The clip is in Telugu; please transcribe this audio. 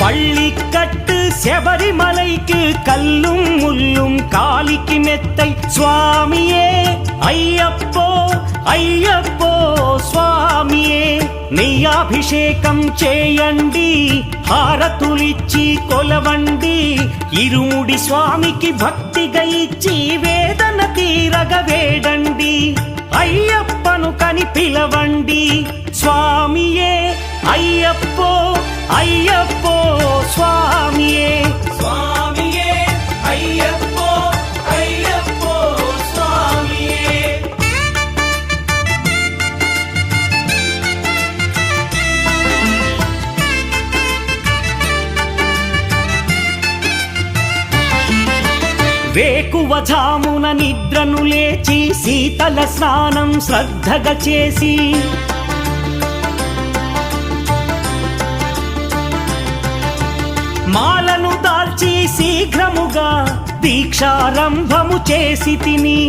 பள்ளிக்கட்டு செபரிமலைக்கு கல்லும் முள்ளும் காலிக்கு மெத்தை சுவாமியே అయ్యప్పో అయ్యప్పో స్వామియే నెయ్యాభిషేకం చేయండి హారతులిచ్చి కొలవండి ఇరుముడి స్వామికి భక్తిగా ఇచ్చి వేదన తీరగ వేడండి అయ్యప్పను కని పిలవండి స్వామియే అయ్యప్పో అయ్యప్పో స్వామియే స్వామియే అయ్యప్పో అయ్యప్పో స్వామియే. వేకువజామున నిద్రను లేచి శీతల స్నానం శ్రద్ధగా చేసి మాలను దాల్చి శీఘ్రముగా దీక్షారంభము చేసి తిని